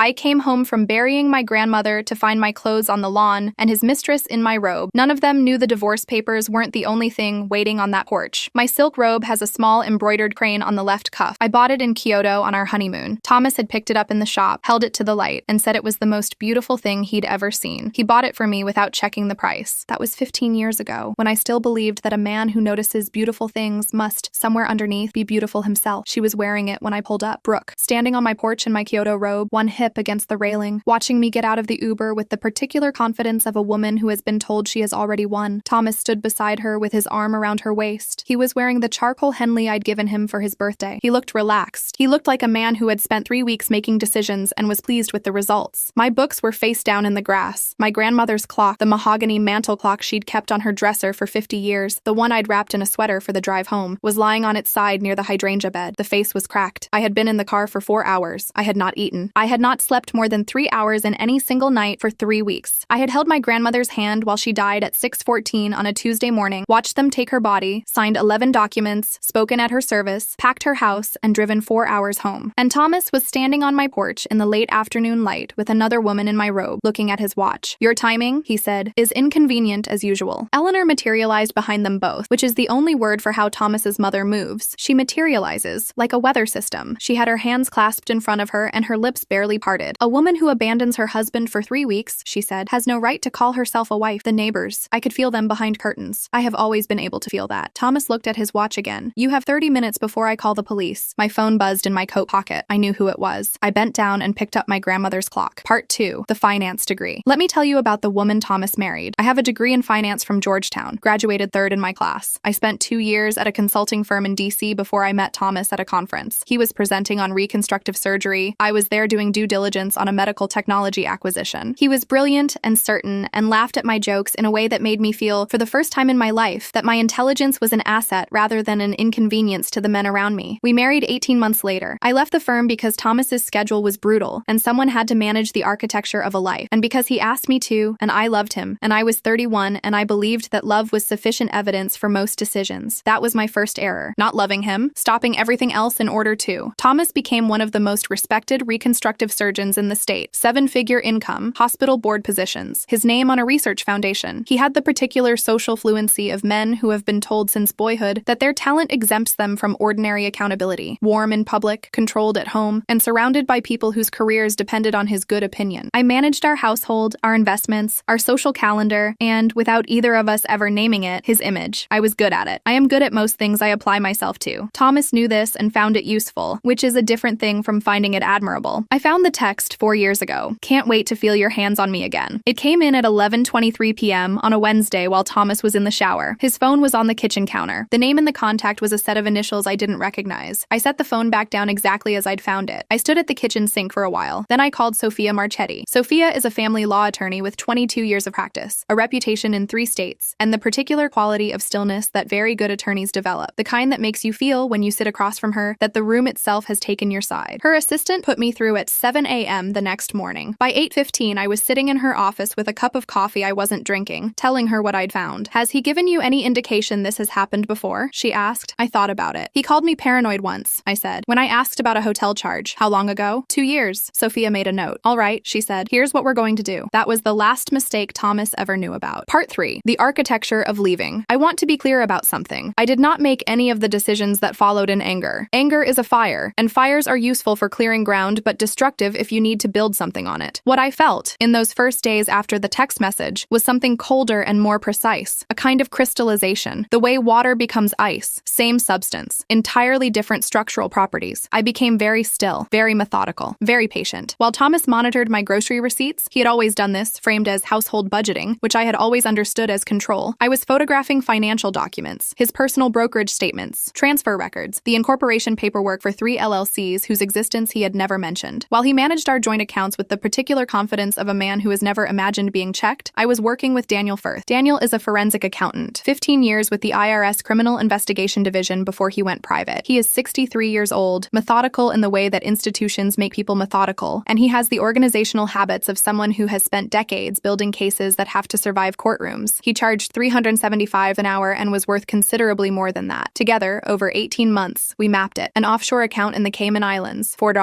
I came home from burying my grandmother to find my clothes on the lawn and his mistress in my robe. None of them knew the divorce papers weren't the only thing waiting on that porch. My silk robe has a small embroidered crane on the left cuff. I bought it in Kyoto on our honeymoon. Thomas had picked it up in the shop, held it to the light, and said it was the most beautiful thing he'd ever seen. He bought it for me without checking the price. That was 15 years ago, when I still believed that a man who notices beautiful things must, somewhere underneath, be beautiful himself. She was wearing it when I pulled up. Brooke, standing on my porch in my Kyoto robe, one hip against the railing, watching me get out of the Uber with the particular confidence of a woman who has been told she has already won. Thomas stood beside her with his arm around her waist. He was wearing the charcoal Henley I'd given him for his birthday. He looked relaxed. He looked like a man who had spent 3 weeks making decisions and was pleased with the results. My books were face down in the grass. My grandmother's clock, the mahogany mantel clock she'd kept on her dresser for 50 years, the one I'd wrapped in a sweater for the drive home, was lying on its side near the hydrangea bed. The face was cracked. I had been in the car for 4 hours. I had not eaten. I had not slept more than 3 hours in any single night for 3 weeks. I had held my grandmother's hand while she died at 6:14 on a Tuesday morning, watched them take her body, signed 11 documents, spoken at her service, packed her house, and driven 4 hours home. And Thomas was standing on my porch in the late afternoon light with another woman in my robe, looking at his watch. "Your timing," he said, "is inconvenient as usual." Eleanor materialized behind them both, which is the only word for how Thomas's mother moves. She materializes, like a weather system. She had her hands clasped in front of her and her lips barely parted. "A woman who abandons her husband for 3 weeks," she said, "has no right to call herself a wife." The neighbors. I could feel them behind curtains. I have always been able to feel that. Thomas looked at his watch again. "You have 30 minutes before I call the police." My phone buzzed in my coat pocket. I knew who it was. I bent down and picked up my grandmother's clock. Part 2. The finance degree. Let me tell you about the woman Thomas married. I have a degree in finance from Georgetown. Graduated 3rd in my class. I spent 2 years at a consulting firm in DC before I met Thomas at a conference. He was presenting on reconstructive surgery. I was there doing due diligence on a medical technology acquisition. He was brilliant and certain and laughed at my jokes in a way that made me feel, for the first time in my life, that my intelligence was an asset rather than an inconvenience to the men around me. We married 18 months later. I left the firm because Thomas's schedule was brutal and someone had to manage the architecture of a life, and because he asked me to, and I loved him, and I was 31 and I believed that love was sufficient evidence for most decisions. That was my first error. Not loving him, stopping everything else in order to. Thomas became one of the most respected reconstructive surgeons in the state. 7-figure income, hospital board positions, his name on a research foundation. He had the particular social fluency of men who have been told since boyhood that their talent exempts them from ordinary accountability. Warm in public, controlled at home, and surrounded by people whose careers depended on his good opinion. I managed our household, our investments, our social calendar, and, without either of us ever naming it, his image. I was good at it. I am good at most things I apply myself to. Thomas knew this and found it useful, which is a different thing from finding it admirable. I found the text 4 years ago. "Can't wait to feel your hands on me again." It came in at 11:23 p.m. on a Wednesday while Thomas was in the shower. His phone was on the kitchen counter. The name in the contact was a set of initials I didn't recognize. I set the phone back down exactly as I'd found it. I stood at the kitchen sink for a while. Then I called Sophia Marchetti. Sophia is a family law attorney with 22 years of practice, a reputation in 3 states, and the particular quality of stillness that very good attorneys develop, the kind that makes you feel, when you sit across from her, that the room itself has taken your side. Her assistant put me through at 7 a.m. the next morning. By 8:15, I was sitting in her office with a cup of coffee I wasn't drinking, telling her what I'd found. "Has he given you any indication this has happened before?" she asked. I thought about it. "He called me paranoid once," I said, "when I asked about a hotel charge." "How long ago?" 2 years. Sophia made a note. "All right," she said. "Here's what we're going to do." That was the last mistake Thomas ever knew about. Part 3. The architecture of leaving. I want to be clear about something. I did not make any of the decisions that followed in anger. Anger is a fire, and fires are useful for clearing ground but destructive if you need to build something on it. What I felt, in those first days after the text message, was something colder and more precise, a kind of crystallization, the way water becomes ice, same substance, entirely different structural properties. I became very still, very methodical, very patient. While Thomas monitored my grocery receipts, he had always done this, framed as household budgeting, which I had always understood as control. I was photographing financial documents, his personal brokerage statements, transfer records, the incorporation paperwork for 3 LLCs whose existence he had never mentioned. While he managed our joint accounts with the particular confidence of a man who has never imagined being checked, I was working with Daniel Firth. Daniel is a forensic accountant, 15 years with the IRS Criminal Investigation Division before he went private. He is 63 years old, methodical in the way that institutions make people methodical, and he has the organizational habits of someone who has spent decades building cases that have to survive courtrooms. He charged $375 an hour and was worth considerably more than that. Together, over 18 months, we mapped it. An offshore account in the Cayman Islands, $4.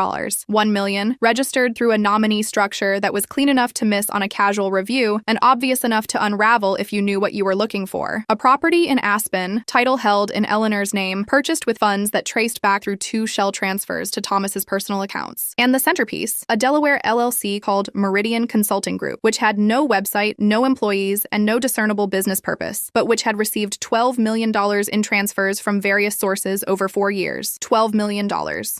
$1 million. registered through a nominee structure that was clean enough to miss on a casual review and obvious enough to unravel if you knew what you were looking for. A property in Aspen, title held in Eleanor's name, purchased with funds that traced back through 2 shell transfers to Thomas's personal accounts. And the centerpiece, a Delaware LLC called Meridian Consulting Group, which had no website, no employees, and no discernible business purpose, but which had received $12 million in transfers from various sources over 4 years. $12 million.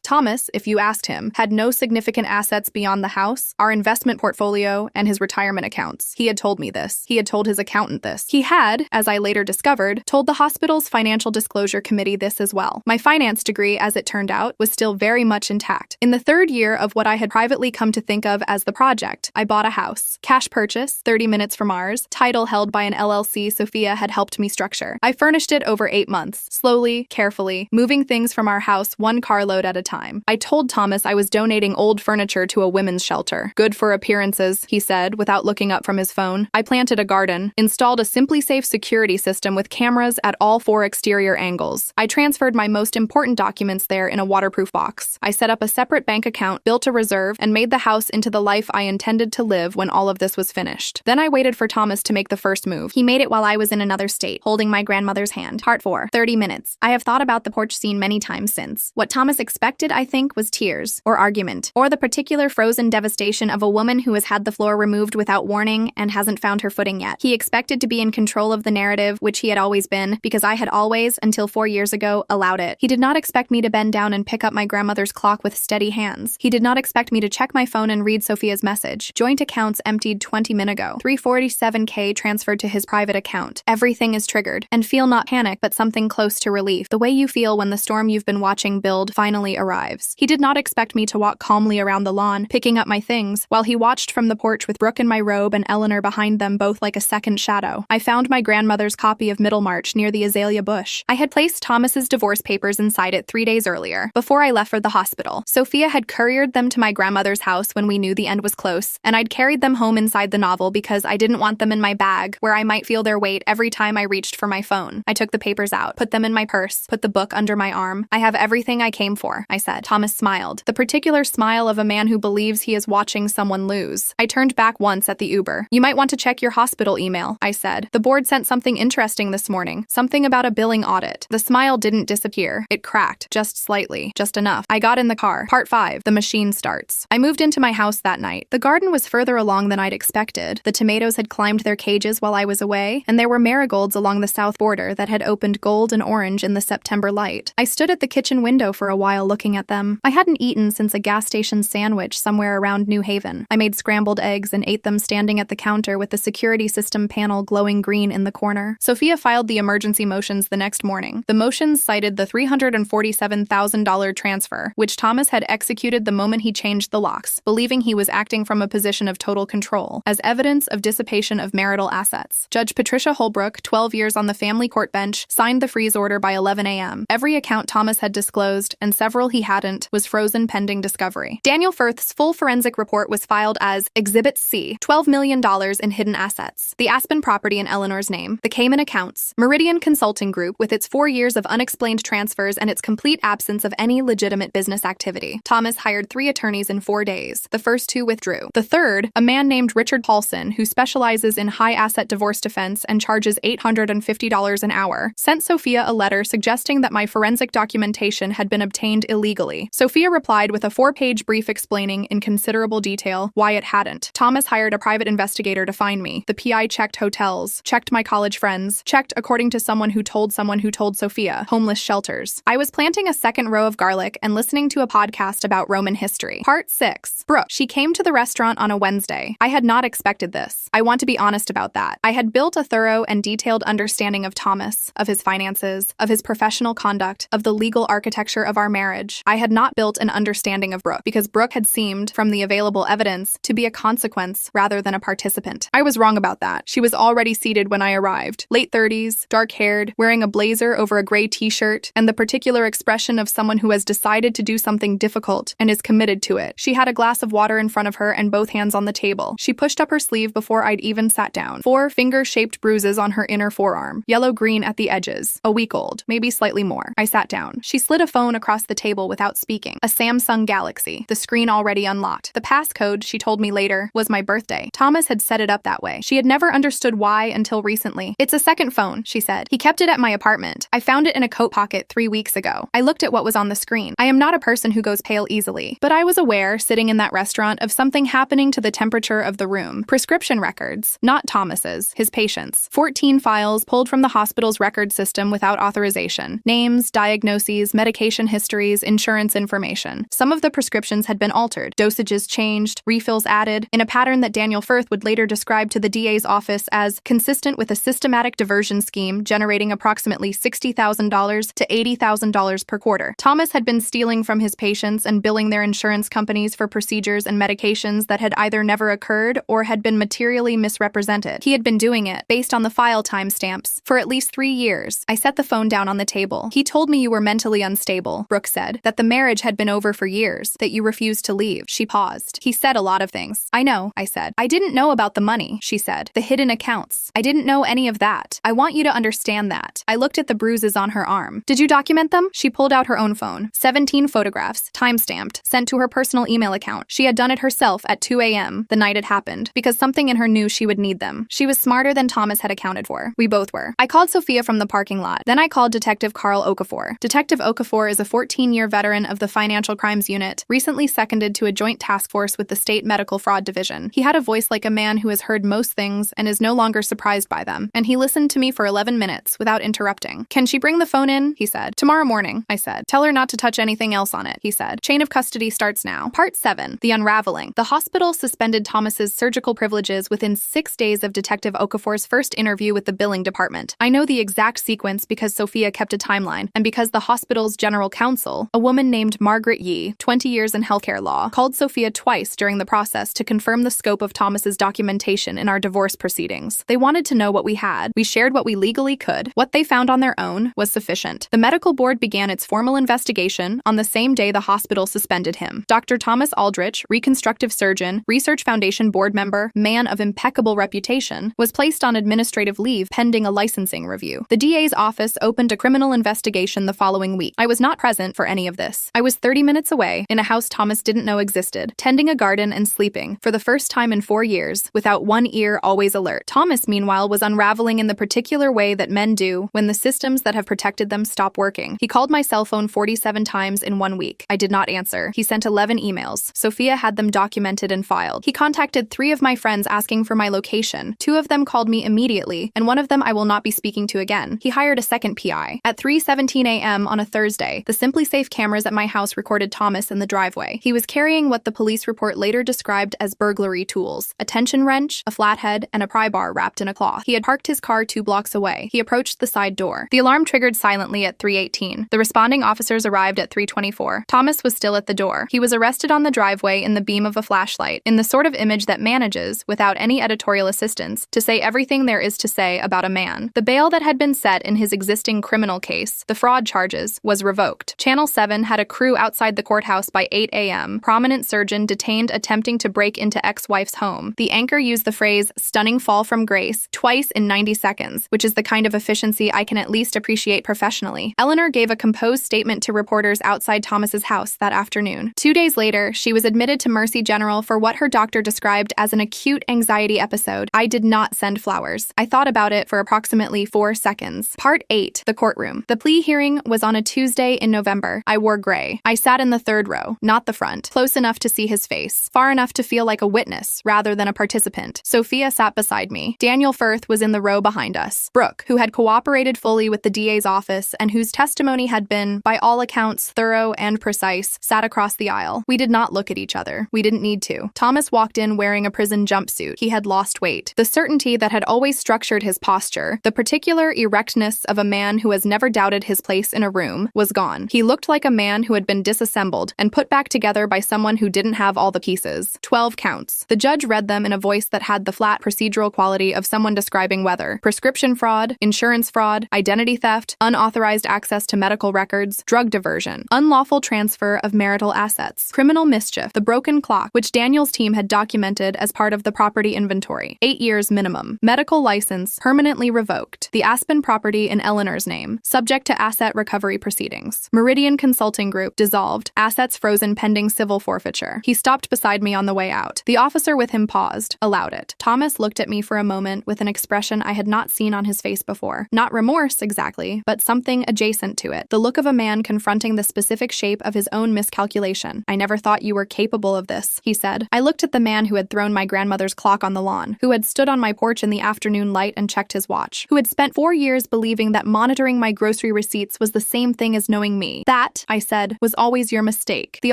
Thomas, if you asked him, had no significant assets beyond the house, our investment portfolio, and his retirement accounts. He had told me this. He had told his accountant this. He had, as I later discovered, told the hospital's financial disclosure committee this as well. My finance degree, as it turned out, was still very much intact. In the 3rd year of what I had privately come to think of as the project, I bought a house. Cash purchase, 30 minutes from ours, title held by an LLC Sophia had helped me structure. I furnished it over 8 months, slowly, carefully, moving things from our house 1 carload at a time. I told Thomas I was donating old furniture to a women's shelter. Good for appearances, he said, without looking up from his phone. I planted a garden, installed a SimpliSafe security system with cameras at all 4 exterior angles. I transferred my most important documents there in a waterproof box. I set up a separate bank account, built a reserve, and made the house into the life I intended to live when all of this was finished. Then I waited for Thomas to make the first move. He made it while I was in another state, holding my grandmother's hand. Part 4. 30 minutes. I have thought about the porch scene many times since. What Thomas expected, I think, was tears, or argument, or the particular frozen devastation of a woman who has had the floor removed without warning and hasn't found her footing yet. He expected to be in control of the narrative, which he had always been, because I had always, until 4 years ago, allowed it. He did not expect me to bend down and pick up my grandmother's clock with steady hands. He did not expect me to check my phone and read Sophia's message. Joint accounts emptied 20 minutes ago. $347K transferred to his private account. Everything is triggered. And feel not panic, but something close to relief. The way you feel when the storm you've been watching build finally arrives. He did not expect me to walk calmly around the lawn, picking up my things, while he watched from the porch with Brooke in my robe and Eleanor behind them, both like a second shadow. I found my grandmother's copy of Middlemarch near the azalea bush. I had placed Thomas's divorce papers inside it 3 days earlier, before I left for the hospital. Sophia had couriered them to my grandmother's house when we knew the end was close, and I'd carried them home inside the novel because I didn't want them in my bag, where I might feel their weight every time I reached for my phone. I took the papers out, put them in my purse, put the book under my arm. I have everything I came for, I said. Thomas smiled, the particular smile of a man who believes he is watching someone lose. I turned back once at the Uber. You might want to check your hospital email, I said. The board sent something interesting this morning, something about a billing audit. The smile didn't disappear. It cracked, just slightly, just enough. I got in the car. Part 5. The machine starts. I moved into my house that night. The garden was further along than I'd expected. The tomatoes had climbed their cages while I was away, and there were marigolds along the south border that had opened gold and orange in the September light. I stood at the kitchen window for a while looking at them. I hadn't eaten since a gas station sandwich somewhere around New Haven. I made scrambled eggs and ate them standing at the counter with the security system panel glowing green in the corner. Sophia filed the emergency motions the next morning. The motions cited the $347,000 transfer, which Thomas had executed the moment he changed the locks, believing he was acting from a position of total control, as evidence of dissipation of marital assets. Judge Patricia Holbrook, 12 years on the family court bench, signed the freeze order by 11 a.m. Every account Thomas had disclosed, and several he hadn't, was frozen pending discovery. Daniel Firth's full forensic report was filed as Exhibit C, $12 million in hidden assets, the Aspen property in Eleanor's name, the Cayman accounts, Meridian Consulting Group with its 4 years of unexplained transfers and its complete absence of any legitimate business activity. Thomas hired 3 attorneys in 4 days. The first 2 withdrew. The third, a man named Richard Paulson, who specializes in high-asset divorce defense and charges $850 an hour, sent Sophia a letter suggesting that my forensic documentation had been obtained illegally. Sophia replied with a 4-page brief explaining in considerable detail why it hadn't. Thomas hired a private investigator to find me. The PI checked hotels, checked my college friends, checked, according to someone who told Sophia, homeless shelters. I was planting a second row of garlic and listening to a podcast about Roman history. Part 6. Brooke. She came to the restaurant on a Wednesday. I had not expected this. I want to be honest about that. I had built a thorough and detailed understanding of Thomas, of his finances, of his professional conduct, of the legal architecture of our marriage. I had not built an understanding of Brooke, because Brooke had seemed, from the available evidence, to be a consequence rather than a participant. I was wrong about that. She was already seated when I arrived. Late 30s, dark-haired, wearing a blazer over a gray t-shirt, and the particular expression of someone who has decided to do something difficult and is committed to it. She had a glass of water in front of her and both hands on the table. She pushed up her sleeve before I'd even sat down. 4 finger-shaped bruises on her inner forearm, yellow-green at the edges, a week old, maybe slightly more. I sat down. She slid a phone across the table without speaking, a Samsung Galaxy. The screen screen already unlocked. The passcode, she told me later, was my birthday. Thomas had set it up that way. She had never understood why until recently. It's a second phone, she said. He kept it at my apartment. I found it in a coat pocket 3 weeks ago. I looked at what was on the screen. I am not a person who goes pale easily, but I was aware, sitting in that restaurant, of something happening to the temperature of the room. Prescription records, not Thomas's, his patients. 14 files pulled from the hospital's record system without authorization. Names, diagnoses, medication histories, insurance information. Some of the prescriptions had been altered, dosages changed, refills added, in a pattern that Daniel Firth would later describe to the DA's office as consistent with a systematic diversion scheme generating approximately $60,000 to $80,000 per quarter. Thomas had been stealing from his patients and billing their insurance companies for procedures and medications that had either never occurred or had been materially misrepresented. He had been doing it, based on the file timestamps, for at least 3 years. I set the phone down on the table. He told me you were mentally unstable, Brooke said, that the marriage had been over for years, that you refused to leave. She paused. He said a lot of things. I know, I said. I didn't know about the money, she said. The hidden accounts. I didn't know any of that. I want you to understand that. I looked at the bruises on her arm. Did you document them? She pulled out her own phone. 17 photographs, time-stamped, sent to her personal email account. She had done it herself at 2 a.m. the night it happened, because something in her knew she would need them. She was smarter than Thomas had accounted for. We both were. I called Sophia from the parking lot. Then I called Detective Carl Okafor. Detective Okafor is a 14-year veteran of the Financial Crimes Unit, recently seconded to a joint task force with the State Medical Fraud Division. He had a voice like a man who has heard most things and is no longer surprised by them, and he listened to me for 11 minutes without interrupting. Can she bring the phone in? He said. Tomorrow morning, I said. Tell her not to touch anything else on it, he said. Chain of custody starts now. Part 7. The Unraveling. The hospital suspended Thomas's surgical privileges within 6 days of Detective Okafor's first interview with the billing department. I know the exact sequence because Sophia kept a timeline, and because the hospital's general counsel, a woman named Margaret Yee, 20 years in healthcare law, called Sophia twice during the process to confirm the scope of Thomas's documentation in our divorce proceedings. They wanted to know what we had. We shared what we legally could. What they found on their own was sufficient. The medical board began its formal investigation on the same day the hospital suspended him. Dr. Thomas Aldrich, reconstructive surgeon, Research Foundation board member, man of impeccable reputation, was placed on administrative leave pending a licensing review. The DA's office opened a criminal investigation the following week. I was not present for any of this. I was 30 minutes away, in a house Thomas didn't know existed, tending a garden and sleeping, for the first time in 4 years, without one ear always alert. Thomas, meanwhile, was unraveling in the particular way that men do when the systems that have protected them stop working. He called my cell phone 47 times in 1 week. I did not answer. He sent 11 emails. Sophia had them documented and filed. He contacted 3 of my friends asking for my location. 2 of them called me immediately, and one of them I will not be speaking to again. He hired a second PI. At 3:17 a.m. on a Thursday, the Simply Safe cameras at my house recorded Thomas in the driveway. He was carrying what the police report later described as burglary tools: a tension wrench, a flathead, and a pry bar wrapped in a cloth. He had parked his car 2 blocks away. He approached the side door. The alarm triggered silently at 3:18. The responding officers arrived at 3:24. Thomas was still at the door. He was arrested on the driveway in the beam of a flashlight, in the sort of image that manages, without any editorial assistance, to say everything there is to say about a man. The bail that had been set in his existing criminal case, the fraud charges, was revoked. Channel 7 had a crew outside the courthouse by 8 a.m. Prominent surgeon detained attempting to break into ex-wife's home. The anchor used the phrase, "stunning fall from grace," twice in 90 seconds, which is the kind of efficiency I can at least appreciate professionally. Eleanor gave a composed statement to reporters outside Thomas's house that afternoon. 2 days later, she was admitted to Mercy General for what her doctor described as an acute anxiety episode. I did not send flowers. I thought about it for approximately 4 seconds. Part 8. The courtroom. The plea hearing was on a Tuesday in November. I wore gray. I sat in the 3rd row, not the front, close enough to see his face, far enough to feel like a witness rather than a participant. Sophia sat beside me. Daniel Firth was in the row behind us. Brooke, who had cooperated fully with the DA's office and whose testimony had been, by all accounts, thorough and precise, sat across the aisle. We did not look at each other. We didn't need to. Thomas walked in wearing a prison jumpsuit. He had lost weight. The certainty that had always structured his posture, the particular erectness of a man who has never doubted his place in a room, was gone. He looked like a man who had been disassembled and put back together by someone who didn't have all the pieces. 12 counts. The judge read them in a voice that had the flat procedural quality of someone describing weather: prescription fraud, insurance fraud, identity theft, unauthorized access to medical records, drug diversion, unlawful transfer of marital assets, criminal mischief, the broken clock, which Daniel's team had documented as part of the property inventory, 8 years minimum, medical license permanently revoked, the Aspen property in Eleanor's name, subject to asset recovery proceedings, Meridian Consulting Group dissolved, assets frozen pending pending civil forfeiture. He stopped beside me on the way out. The officer with him paused, allowed it. Thomas looked at me for a moment with an expression I had not seen on his face before. Not remorse, exactly, but something adjacent to it. The look of a man confronting the specific shape of his own miscalculation. "I never thought you were capable of this," he said. I looked at the man who had thrown my grandmother's clock on the lawn, who had stood on my porch in the afternoon light and checked his watch, who had spent 4 years believing that monitoring my grocery receipts was the same thing as knowing me. "That," I said, "was always your mistake." The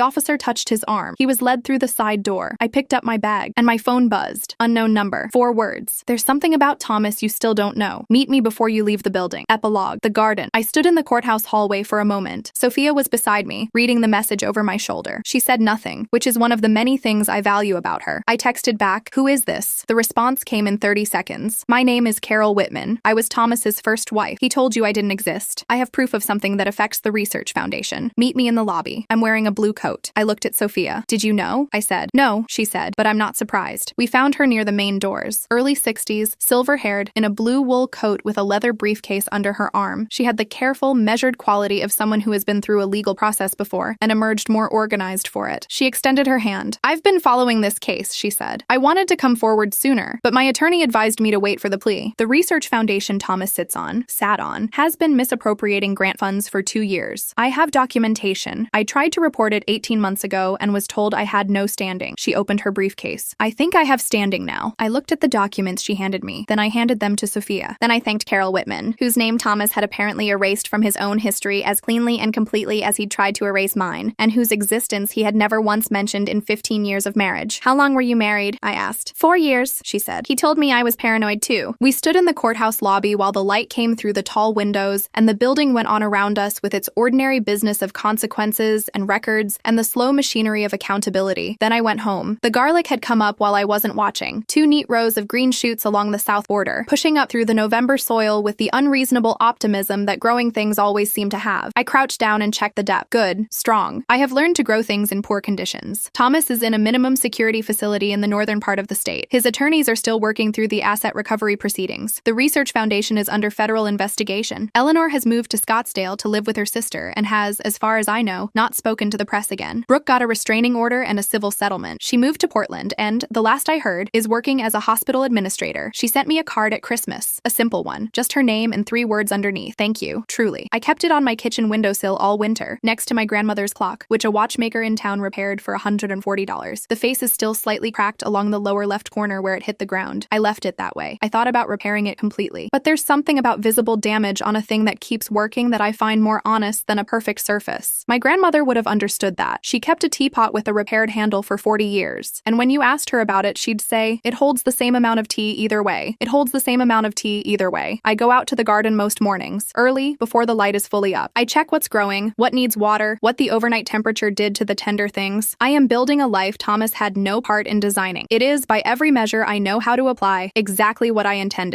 officer touched his arm. He was led through the side door. I picked up my bag, and my phone buzzed. Unknown number. 4 words. "There's something about Thomas you still don't know. Meet me before you leave the building." Epilogue. The garden. I stood in the courthouse hallway for a moment. Sophia was beside me, reading the message over my shoulder. She said nothing, which is one of the many things I value about her. I texted back, "Who is this?" The response came in 30 seconds. "My name is Carol Whitman. I was Thomas's first wife. He told you I didn't exist. I have proof of something that affects the research foundation. Meet me in the lobby. I'm wearing a blue coat." I looked at Sophia. "Did you know?" I said. "No," she said, "but I'm not surprised." We found her near the main doors. Early 60s, silver-haired, in a blue wool coat with a leather briefcase under her arm. She had the careful, measured quality of someone who has been through a legal process before and emerged more organized for it. She extended her hand. "I've been following this case," she said. "I wanted to come forward sooner, but my attorney advised me to wait for the plea. The research foundation Thomas sat on, has been misappropriating grant funds for 2 years. I have documentation. I tried to report it 18 months ago and was told I had no standing." She opened her briefcase. "I think I have standing now." I looked at the documents she handed me. Then I handed them to Sophia. Then I thanked Carol Whitman, whose name Thomas had apparently erased from his own history as cleanly and completely as he'd tried to erase mine, and whose existence he had never once mentioned in 15 years of marriage. "How long were you married?" I asked. 4 years, she said. "He told me I was paranoid too." We stood in the courthouse lobby while the light came through the tall windows and the building went on around us with its ordinary business of consequences and records and the slow machinery of accountability. Then I went home. The garlic had come up while I wasn't watching. 2 neat rows of green shoots along the south border, pushing up through the November soil with the unreasonable optimism that growing things always seem to have. I crouched down and checked the depth. Good, strong. I have learned to grow things in poor conditions. Thomas is in a minimum security facility in the northern part of the state. His attorneys are still working through the asset recovery proceedings. The research foundation is under federal investigation. Eleanor has moved to Scottsdale to live with her sister and has, as far as I know, not spoken to the press again. Brooke got a restraining order and a civil settlement. She moved to Portland and, the last I heard, is working as a hospital administrator. She sent me a card at Christmas, a simple one, just her name and 3 words underneath. "Thank you, truly." I kept it on my kitchen windowsill all winter, next to my grandmother's clock, which a watchmaker in town repaired for $140. The face is still slightly cracked along the lower left corner where it hit the ground. I left it that way. I thought about repairing it completely. But there's something about visible damage on a thing that keeps working that I find more honest than a perfect surface. My grandmother would have understood that. She kept a teapot with a repaired handle for 40 years. And when you asked her about it, she'd say, "It holds the same amount of tea either way. It holds the same amount of tea either way." I go out to the garden most mornings, early, before the light is fully up. I check what's growing, what needs water, what the overnight temperature did to the tender things. I am building a life Thomas had no part in designing. It is, by every measure I know how to apply, exactly what I intended.